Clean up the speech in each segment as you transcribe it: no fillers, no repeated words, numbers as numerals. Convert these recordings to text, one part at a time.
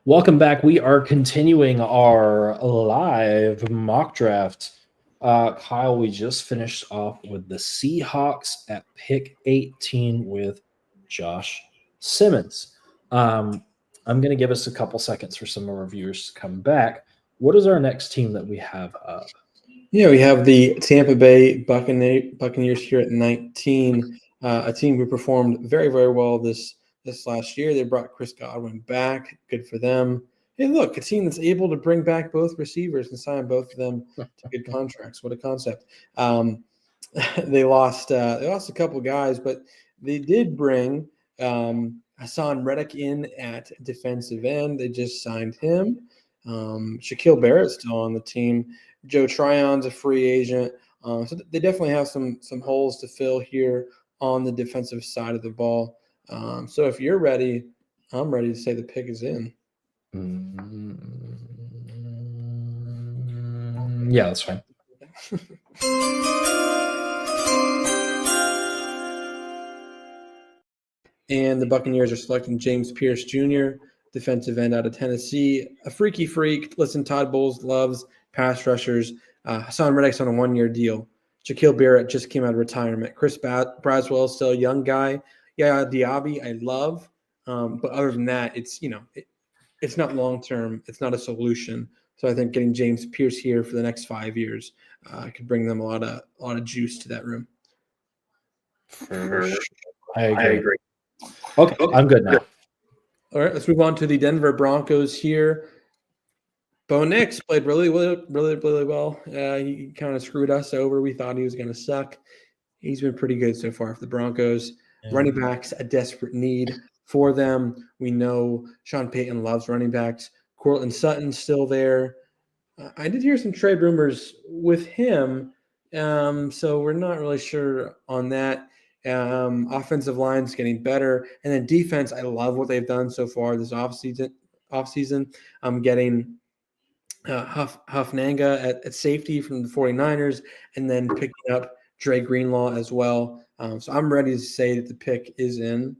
Welcome back. We are continuing our live mock draft. Kyle, we just finished off with the Seahawks at pick 18 with Josh Simmons. I'm going to give us a couple seconds for some of our viewers to come back. What is our next team that we have up? Yeah, we have the Tampa Bay Buccaneers here at 19, a team who performed very, very well this last year. They brought Chris Godwin back. Good for them. Hey, look, a team that's able to bring back both receivers and sign both of them to good contracts. What a concept. They lost a couple guys, but they did bring Hassan Reddick in at defensive end. They just signed him. Shaquille Barrett's still on the team. Joe Tryon's a free agent. So they definitely have some holes to fill here on the defensive side of the ball. So if you're ready, I'm ready to say the pick is in. Yeah, that's fine. And the Buccaneers are selecting James Pierce Jr., defensive end out of Tennessee. A freaky freak. Listen, Todd Bowles loves pass rushers. Hassan Reddick's on a one-year deal. Shaquille Barrett just came out of retirement. Chris Braswell is still a young guy. Yeah, Diaby I love. But other than that, it's not long-term. It's not a solution. So I think getting James Pierce here for the next 5 years could bring them a lot of juice to that room. For sure. I agree. Okay, I'm good now. All right, let's move on to the Denver Broncos here. Bo Nix played really well. He kind of screwed us over. We thought he was going to suck. He's been pretty good so far for the Broncos. Yeah. Running backs, a desperate need for them. We know Sean Payton loves running backs. Courtland Sutton's still there. I did hear some trade rumors with him, so we're not really sure on that. Offensive line's getting better, and then defense. I love what they've done so far this offseason. I'm getting Hufnanga at safety from the 49ers, and then picking up Dre Greenlaw as well. So I'm ready to say that the pick is in.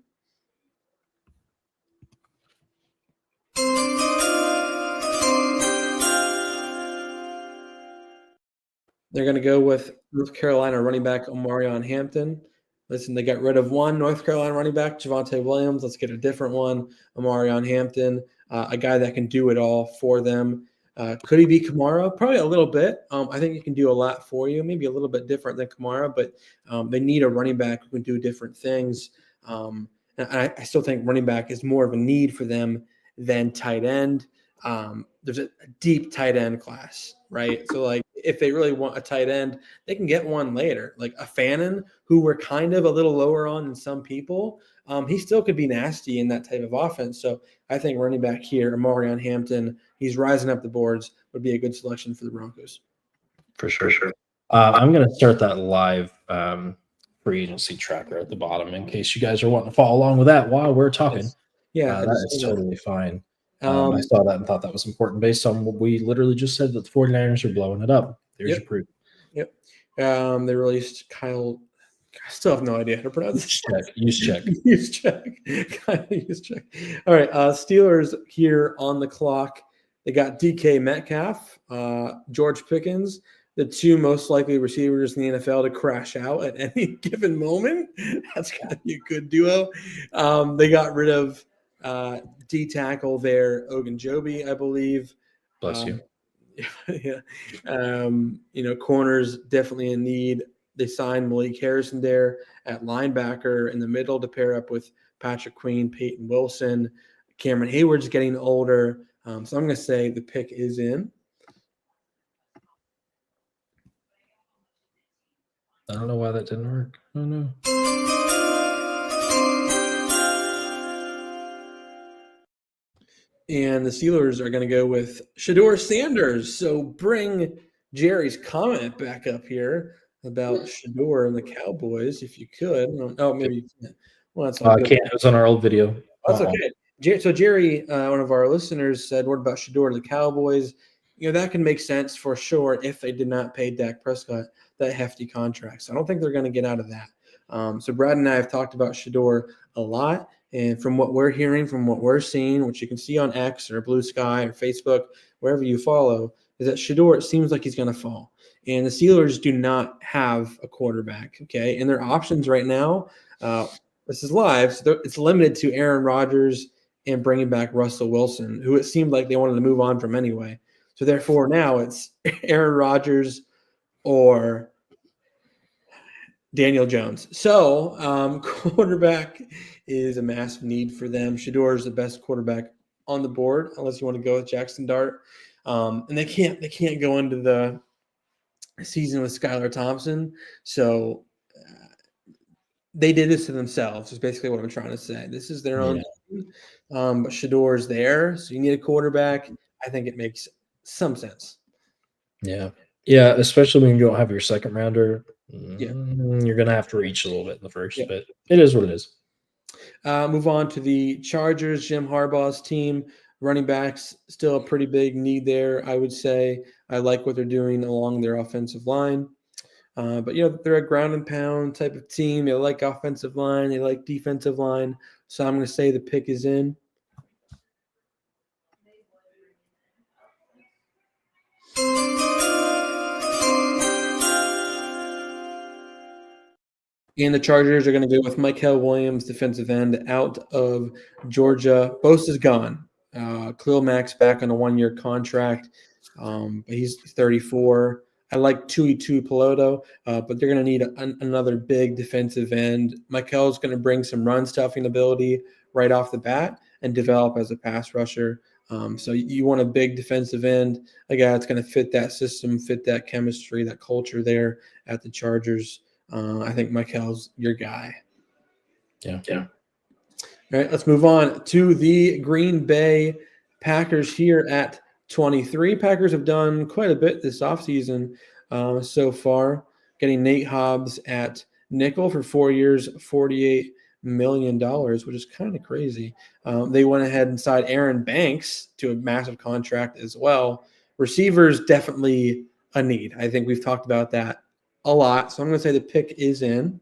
They're going to go with North Carolina running back Omarion Hampton. Listen, they got rid of one North Carolina running back, Javonte Williams. Let's get a different one, Omarion Hampton, a guy that can do it all for them. Could he be Kamara? Probably a little bit. I think he can do a lot for you, maybe a little bit different than Kamara, but they need a running back who can do different things. And I still think running back is more of a need for them than tight end. There's a deep tight end class, right? So, like, if they really want a tight end, they can get one later. Like a Fannin, who we're kind of a little lower on than some people, he still could be nasty in that type of offense. So I think running back here, Omarion Hampton, he's rising up the boards, would be a good selection for the Broncos. For sure. I'm going to start that live free agency tracker at the bottom in case you guys are wanting to follow along with that while we're talking. Yeah, that is totally fine. I saw that and thought that was important based on what we literally just said, that the 49ers are blowing it up. There's your proof. Yep. They released Kyle. I still have no idea how to pronounce this. Use check. Use check. All right. Steelers here on the clock. They got DK Metcalf, George Pickens, the two most likely receivers in the NFL to crash out at any given moment. That's got to be a good duo. They got rid of D tackle there, Ogunjobi, I believe. Bless you. Yeah. Corners definitely in need. They signed Malik Harrison there at linebacker in the middle to pair up with Patrick Queen, Peyton Wilson. Cameron Hayward's getting older. So I'm going to say the pick is in. I don't know why that didn't work. Oh, no. And the Steelers are going to go with Shedeur Sanders. So bring Jerry's comment back up here about Shedeur and the Cowboys, if you could. Oh, maybe you can't. Well, that's all good. It was on our old video. That's okay. So Jerry, one of our listeners, said, what about Shedeur and the Cowboys? That can make sense for sure if they did not pay Dak Prescott that hefty contract. So I don't think they're going to get out of that. So Brad and I have talked about Shedeur a lot, And from what we're hearing, from what we're seeing, which you can see on X or Blue Sky or Facebook, wherever you follow, is that Shador, it seems like he's going to fall. And the Steelers do not have a quarterback, okay? And their options right now, this is live, so it's limited to Aaron Rodgers and bringing back Russell Wilson, who it seemed like they wanted to move on from anyway. So therefore now it's Aaron Rodgers or Daniel Jones. So quarterback is a massive need for them. Shador is the best quarterback on the board, unless you want to go with Jackson Dart. And they can't go into the season with Skylar Thompson. So they did this to themselves, is basically what I'm trying to say. This is their own team. But Shador's there, so you need a quarterback. I think it makes some sense. Yeah. Yeah, especially when you don't have your second rounder. Yeah. You're going to have to reach a little bit in the first, Yeah. but it is what it is. Move on to the Chargers, Jim Harbaugh's team. Running backs, still a pretty big need there, I would say. I like what they're doing along their offensive line. But, they're a ground and pound type of team. They like offensive line. They like defensive line. So I'm going to say the pick is in. And the Chargers are going to go with Mykel Williams, defensive end, out of Georgia. Bosa's gone. Khalil Mack's back on a one-year contract. But he's 34. I like Tuitu Peloto, but they're going to need another big defensive end. Mykel's going to bring some run stuffing ability right off the bat and develop as a pass rusher. So you want a big defensive end, a guy that's going to fit that system, fit that chemistry, that culture there at the Chargers. I think Mykel's your guy. Yeah. All right, let's move on to the Green Bay Packers here at 23. Packers have done quite a bit this offseason so far, getting Nate Hobbs at nickel for 4 years, $48 million, which is kind of crazy. They went ahead and signed Aaron Banks to a massive contract as well. Receivers, definitely a need. I think we've talked about that a lot. So I'm going to say the pick is in.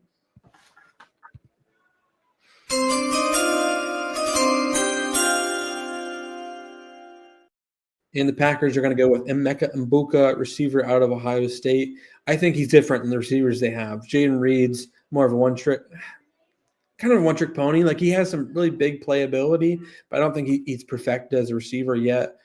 And the Packers are going to go with Emeka Mbuka, receiver out of Ohio State. I think he's different than the receivers they have. Jaden Reed's more of a one-trick pony. Like, he has some really big playability, but I don't think he's perfected as a receiver yet.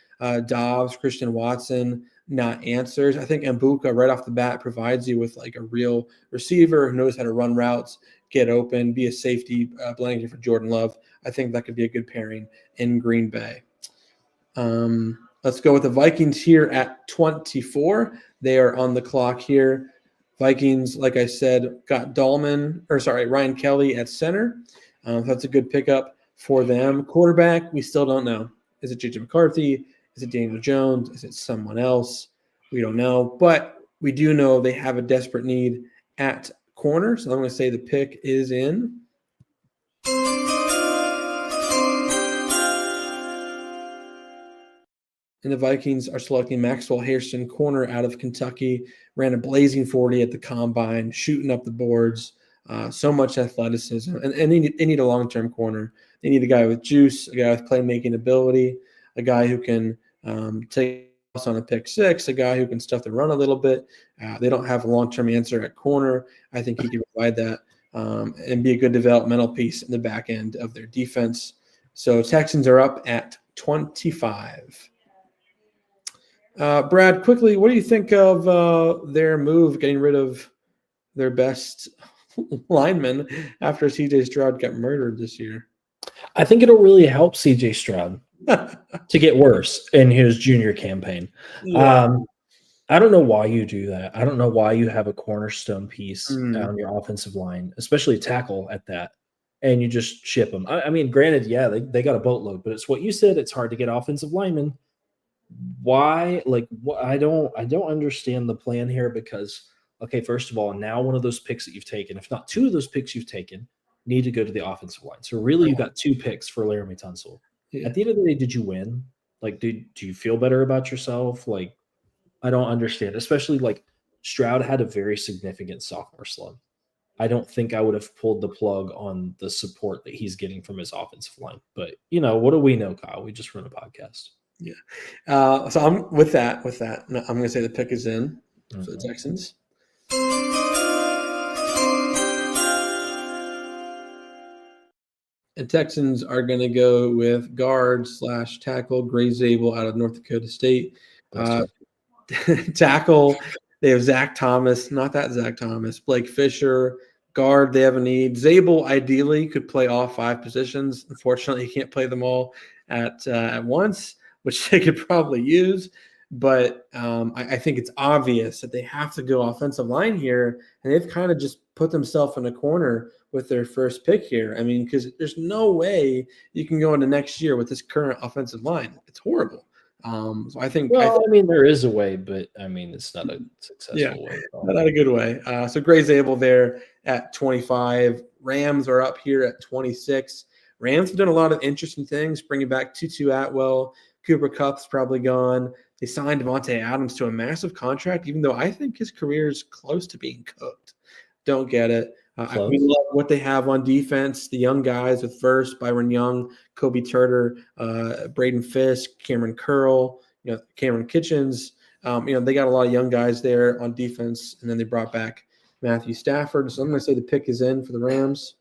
Dobbs, Christian Watson, not answers. I think Mbuka right off the bat provides you with like a real receiver who knows how to run routes, get open, be a safety blanket for Jordan Love. I think that could be a good pairing in Green Bay. Let's go with the Vikings here at 24. They are on the clock here. Vikings, like I said, got Ryan Kelly at center. That's a good pickup for them. Quarterback, we still don't know. Is it J.J. McCarthy? Is it Daniel Jones? Is it someone else? We don't know. But we do know they have a desperate need at corner. So I'm going to say the pick is in. And the Vikings are selecting Maxwell Hairston, corner out of Kentucky. Ran a blazing 40 at the combine, shooting up the boards. So much athleticism. And they need a long-term corner. They need a guy with juice, a guy with playmaking ability, a guy who can take us on a pick six, a guy who can stuff the run a little bit. They don't have a long-term answer at corner. I think he can provide that and be a good developmental piece in the back end of their defense. So Texans are up at 25. Brad, quickly, what do you think of their move, getting rid of their best lineman after C.J. Stroud got murdered this year? I think it'll really help C.J. Stroud to get worse in his junior campaign. Yeah. I don't know why you do that. I don't know why you have a cornerstone piece on your offensive line, especially tackle at that, and you just ship them. I mean, granted, yeah, they got a boatload, but it's what you said. It's hard to get offensive linemen. Why? Like, I don't understand the plan here because, okay, first of all, now one of those picks that you've taken, if not two of those picks you've taken, need to go to the offensive line. So really, you got two picks for Laramie Tunsil. Yeah. At the end of the day, did you win? Like, do you feel better about yourself? Like, I don't understand, especially like Stroud had a very significant sophomore slump. I don't think I would have pulled the plug on the support that he's getting from his offensive line. But you know, what do we know, Kyle? We just run a podcast. Yeah. So I'm with that. I'm going to say the pick is in for the Mhm. Texans. The Texans are going to go with guard / tackle Gray Zabel out of North Dakota State. Tackle, they have Zach Thomas, not that Zach Thomas, Blake Fisher. Guard, they have a need. Zabel ideally could play all 5 positions. Unfortunately, he can't play them all at once, which they could probably use. But I think it's obvious that they have to go offensive line here, and they've kind of just put themselves in a corner with their first pick here. I mean, because there's no way you can go into next year with this current offensive line. It's horrible. So I think there is a way, but I mean, it's not a successful way. Not a good way. So Gray Zabel there at 25. Rams are up here at 26. Rams have done a lot of interesting things, bringing back Tutu Atwell. Cooper Kupp's probably gone. They signed Devontae Adams to a massive contract, even though I think his career is close to being cooked. Don't get it. We love what they have on defense. The young guys with Verse, Byron Young, Kobe Turner, Braden Fisk, Cameron Curl, Cameron Kitchens. They got a lot of young guys there on defense, and then they brought back Matthew Stafford. So I'm going to say the pick is in for the Rams.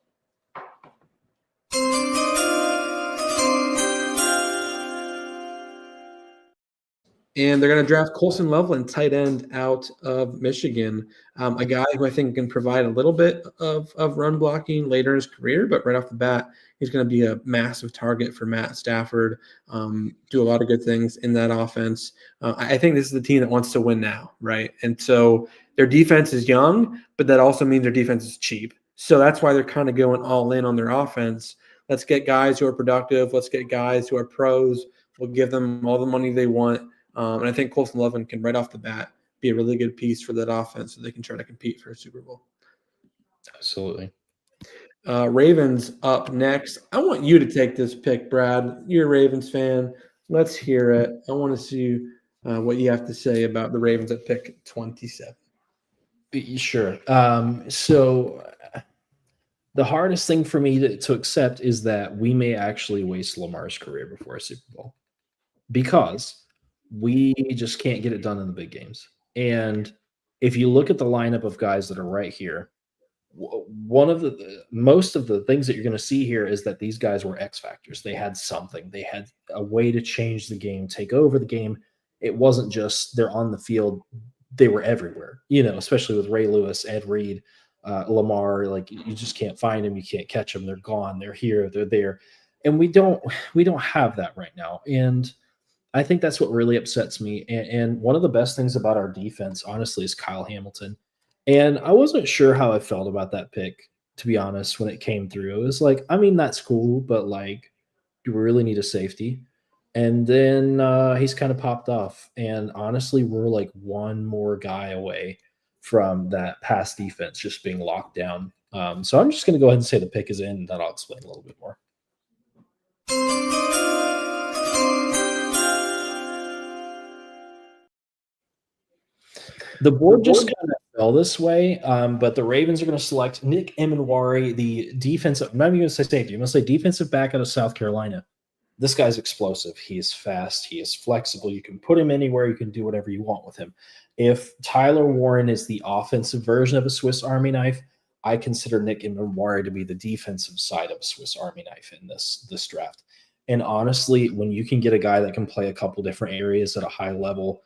And they're going to draft Colson Loveland, tight end out of Michigan, a guy who I think can provide a little bit of run blocking later in his career, but right off the bat, he's going to be a massive target for Matt Stafford, do a lot of good things in that offense. I think this is the team that wants to win now, right? And so their defense is young, but that also means their defense is cheap. So that's why they're kind of going all in on their offense. Let's get guys who are productive. Let's get guys who are pros. We'll give them all the money they want. And I think Colson Loveland can right off the bat be a really good piece for that offense so they can try to compete for a Super Bowl. Absolutely. Ravens up next. I want you to take this pick, Brad. You're a Ravens fan. Let's hear it. I want to see what you have to say about the Ravens at pick 27. Sure. So the hardest thing for me to accept is that we may actually waste Lamar's career before a Super Bowl because we just can't get it done in the big games. And if you look at the lineup of guys that are right here, most of the things that you're going to see here is that these guys were X factors. They had something. They had a way to change the game, take over the game. It wasn't just they're on the field. They were everywhere, especially with Ray Lewis, Ed Reed, Lamar. Like, you just can't find them. You can't catch them. They're gone. They're here. They're there. And we don't have that right now. And I think that's what really upsets me. And one of the best things about our defense, honestly, is Kyle Hamilton. And I wasn't sure how I felt about that pick, to be honest, when it came through. It was like, I mean, that's cool, but like, do we really need a safety? And then he's kind of popped off. And honestly, we're like one more guy away from that pass defense just being locked down. So I'm just going to go ahead and say the pick is in, and then I'll explain a little bit more. The board just kind of fell this way, but the Ravens are going to select Nick Emenwari, the defensive. I'm not even going to say safety. I'm going to say defensive back out of South Carolina. This guy's explosive. He is fast. He is flexible. You can put him anywhere. You can do whatever you want with him. If Tyler Warren is the offensive version of a Swiss Army knife, I consider Nick Emenwari to be the defensive side of a Swiss Army knife in this draft. And honestly, when you can get a guy that can play a couple different areas at a high level,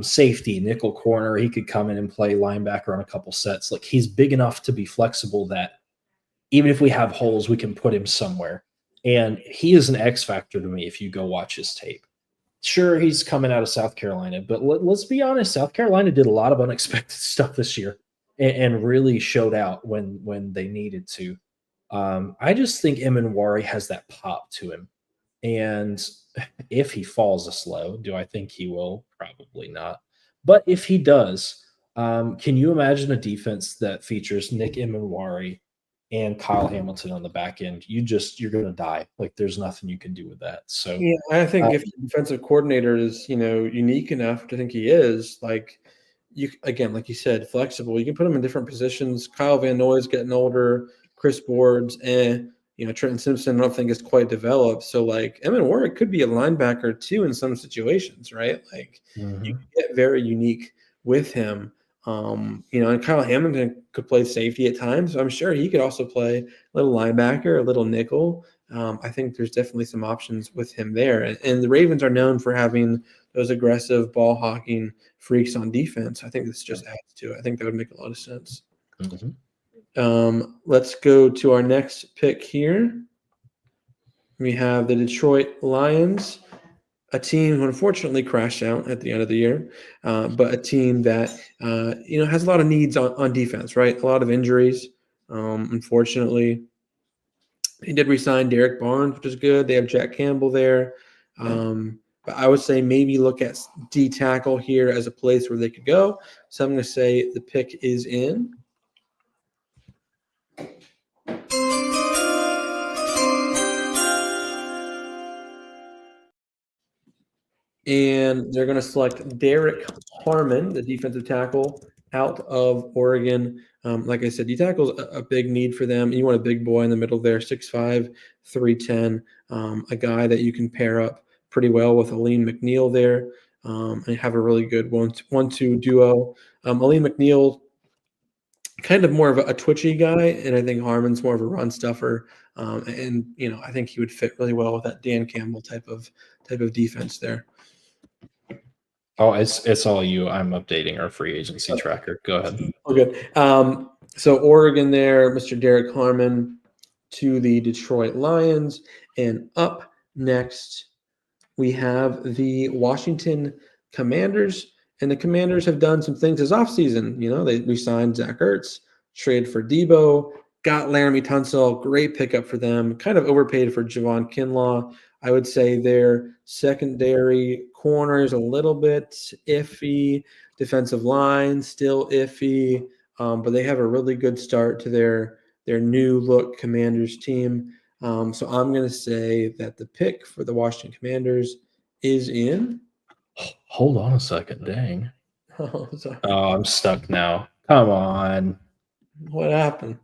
safety, nickel corner, he could come in and play linebacker on a couple sets. Like, he's big enough to be flexible that even if we have holes, we can put him somewhere. And he is an X factor to me if you go watch his tape. Sure, he's coming out of South Carolina, but let's be honest, South Carolina did a lot of unexpected stuff this year and really showed out when they needed to. I just think Emenwari has that pop to him. And if he falls a slow, do I think he will? Probably not. But if he does, can you imagine a defense that features Nick Emenwari and Kyle Hamilton on the back end? You're going to die. Like, there's nothing you can do with that. So yeah, I think if the defensive coordinator is, unique enough to think he is, like, you again, like you said, flexible. You can put them in different positions. Kyle Van Noy's getting older. Chris Boards, Trenton Simpson, I don't think is quite developed. So like Evan Warwick could be a linebacker too in some situations, right? Like you can get very unique with him. And Kyle Hamilton could play safety at times. So I'm sure he could also play a little linebacker, a little nickel. I think there's definitely some options with him there. And the Ravens are known for having those aggressive ball hawking freaks on defense. I think this just adds to it. I think that would make a lot of sense. Let's go to our next pick here. We have the Detroit Lions, a team who unfortunately crashed out at the end of the year, but a team that has a lot of needs on defense, right? A lot of injuries. Unfortunately, they did resign Derek Barnes, which is good. They have Jack Campbell there. But I would say maybe look at D tackle here as a place where they could go. So I'm going to say the pick is in. And they're going to select Derek Harmon, the defensive tackle, out of Oregon. Like I said, D tackle is a big need for them. You want a big boy in the middle there, 6'5", 310, a guy that you can pair up pretty well with Aleem McNeil there and have a really good 1-2 duo. Aleem McNeil, kind of more of a twitchy guy, and I think Harmon's more of a run stuffer. I think he would fit really well with that Dan Campbell type of defense there. Oh, it's all you. I'm updating our free agency tracker. Go ahead. Okay. So Oregon there, Mr. Derek Harmon to the Detroit Lions. And up next, we have the Washington Commanders. And the Commanders have done some things this offseason. They re-signed Zach Ertz, traded for Debo, got Laramie Tunsil, great pickup for them, kind of overpaid for Javon Kinlaw. I would say their secondary corner is a little bit iffy. Defensive line still iffy, but they have a really good start to their new look Commanders team. So I'm going to say that the pick for the Washington Commanders is in. Hold on a second. Dang. Oh, sorry. Oh, I'm stuck now. Come on. What happened?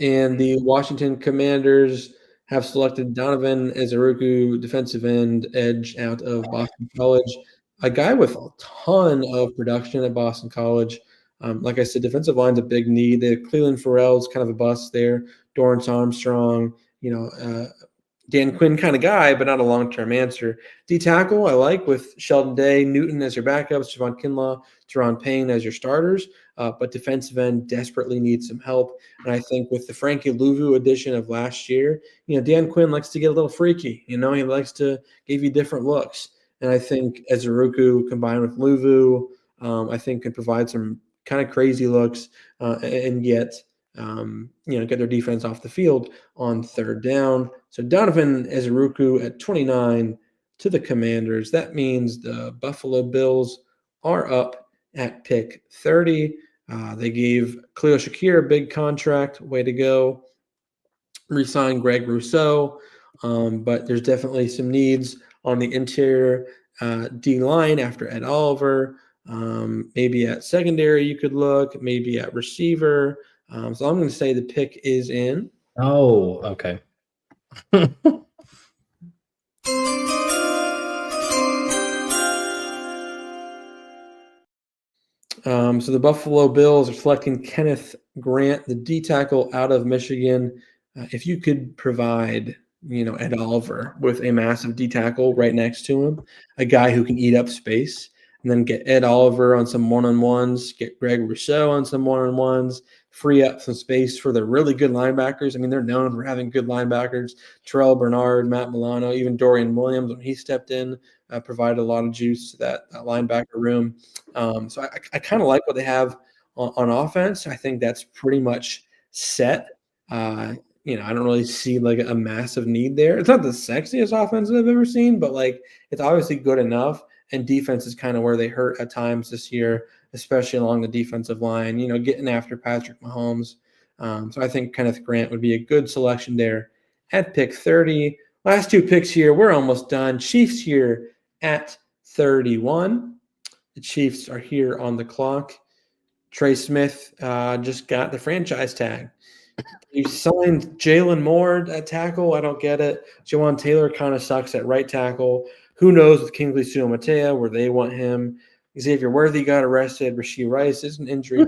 And the Washington Commanders have selected Donovan Ezeruku, defensive end edge out of Boston College, a guy with a ton of production at Boston College. Like I said, defensive line's a big need. They have Cleveland Farrell's kind of a bust there. Dorrance Armstrong, Dan Quinn kind of guy, but not a long-term answer. D tackle, I like with Sheldon Day, Newton as your backups, Javon Kinlaw, Teron Payne as your starters. But defensive end desperately needs some help. And I think with the Frankie Louvu addition of last year, Dan Quinn likes to get a little freaky. He likes to give you different looks. And I think Ezeruku combined with Louvu, I think can provide some kind of crazy looks and yet get their defense off the field on third down. So Donovan Ezeruku at 29 to the Commanders. That means the Buffalo Bills are up at pick 30. They gave Khalil Shakir a big contract. Way to go. Re-signed Greg Rousseau. But there's definitely some needs on the interior D-line after Ed Oliver. Maybe at secondary you could look. Maybe at receiver. So I'm going to say the pick is in. Oh, okay. So the Buffalo Bills are selecting Kenneth Grant, the D tackle out of Michigan. If you could provide, Ed Oliver with a massive D tackle right next to him, a guy who can eat up space, and then get Ed Oliver on some one-on-ones, get Greg Rousseau on some one-on-ones, free up some space for the really good linebackers. I mean, they're known for having good linebackers. Terrell Bernard, Matt Milano, even Dorian Williams, when he stepped in, provided a lot of juice to that linebacker room. So I kind of like what they have on offense. I think that's pretty much set. I don't really see like a massive need there. It's not the sexiest offense I've ever seen, but like it's obviously good enough. And defense is kind of where they hurt at times this year, especially along the defensive line, getting after Patrick Mahomes. So I think Kenneth Grant would be a good selection there at pick 30. Last two picks here. We're almost done. Chiefs here at 31. The Chiefs are here on the clock. Trey Smith just got the franchise tag. You signed Jalen Moore at tackle. I don't get it. Jawan Taylor kind of sucks at right tackle. Who knows with Kingsley Suamataia where they want him. Xavier Worthy got arrested. Rashee Rice is an injury.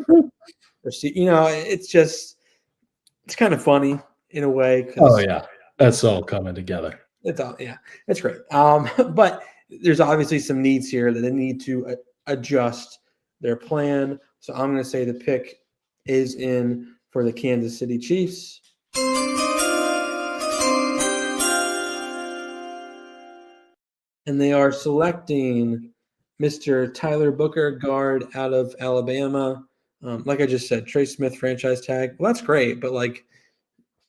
It's kind of funny in a way. Oh yeah, that's all coming together. It's great. But there's obviously some needs here that they need to adjust their plan. So I'm going to say the pick is in for the Kansas City Chiefs. And they are selecting Mr. Tyler Booker, guard out of Alabama. Like I just said, Trey Smith franchise tag. Well, that's great, but like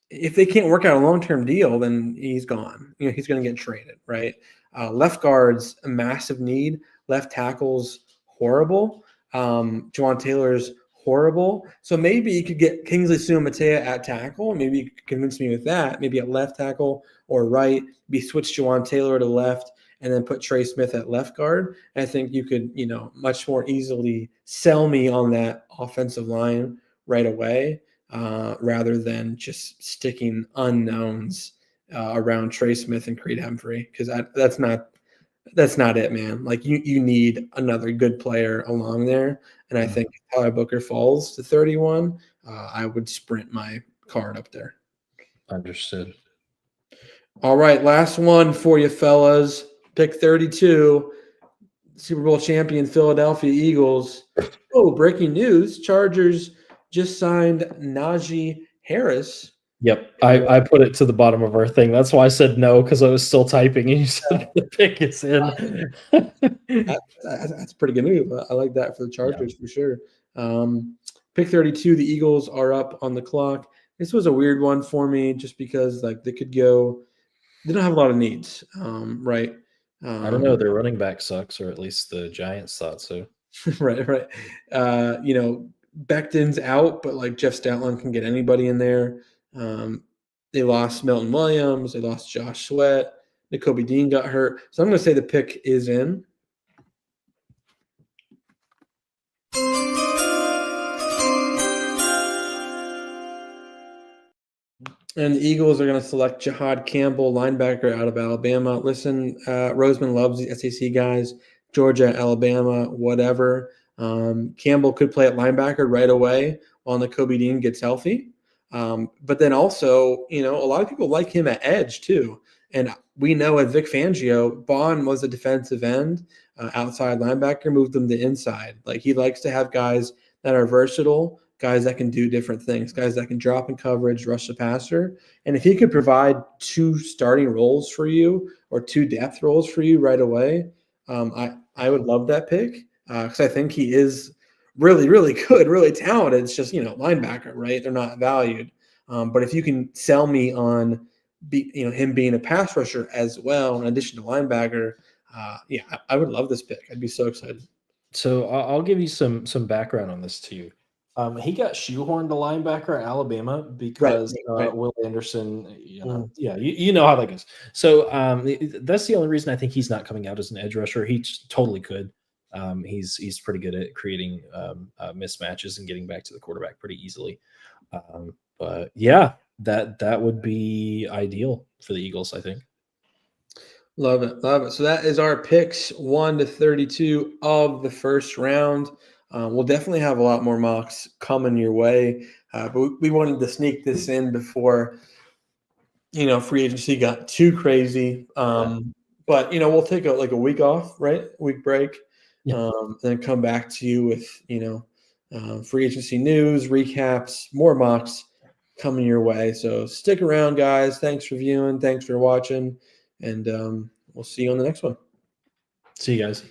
if they can't work out a long-term deal, then he's gone. He's going to get traded, right? Left guard's a massive need. Left tackle's horrible. Jawan Taylor's horrible. So maybe you could get Kingsley Suamataia at tackle. Maybe you could convince me with that. Maybe at left tackle or right. Maybe switch Jawan Taylor to left and then put Trey Smith at left guard. And I think you could, much more easily sell me on that offensive line right away rather than just sticking unknowns around Trey Smith and Creed Humphrey, because that's not it, man. Like you need another good player along there. And I think if Tyler Booker falls to 31, I would sprint my card up there. Understood. All right, last one for you fellas. Pick 32, Super Bowl champion Philadelphia Eagles. Oh, breaking news. Chargers just signed Najee Harris. Yep, I put it to the bottom of our thing. That's why I said no, because I was still typing and you said the pick is in. That's a pretty good move. I like that for the Chargers for sure. Pick 32, the Eagles are up on the clock. This was a weird one for me just because they could go – they don't have a lot of needs, right? I don't know. Their running back sucks, or at least the Giants thought so. Right. Becton's out, but Jeff Stoutland can get anybody in there. They lost Milton Williams. They lost Josh Sweat. Nakobe Dean got hurt. So I'm going to say the pick is in. And the Eagles are going to select Jahad Campbell, linebacker out of Alabama. Listen, Roseman loves the SEC guys. Georgia, Alabama, whatever. Campbell could play at linebacker right away while Nakobe Dean gets healthy. But then also, a lot of people like him at edge too. And we know at Vic Fangio, Bond was a defensive end, outside linebacker, moved them to inside. He likes to have guys that are versatile, guys that can do different things, guys that can drop in coverage, rush the passer. And if he could provide 2 starting roles for you or 2 depth roles for you right away, I would love that pick because I think he is really, really good, really talented. It's just, linebacker, right? They're not valued. But if you can sell me on, him being a pass rusher as well, in addition to linebacker, I would love this pick. I'd be so excited. So I'll give you some background on this too. He got shoehorned to linebacker at Alabama because right. Will Anderson, you know how that goes. So that's the only reason I think he's not coming out as an edge rusher. He totally could. He's pretty good at creating mismatches and getting back to the quarterback pretty easily. But yeah, that would be ideal for the Eagles, I think. Love it. So that is our picks 1 to 32 of the first round. We'll definitely have a lot more mocks coming your way, but we wanted to sneak this in before, free agency got too crazy. But we'll take a week off, right? Week break, then come back to you with free agency news, recaps, more mocks coming your way. So stick around, guys. Thanks for viewing. Thanks for watching, and we'll see you on the next one. See you guys.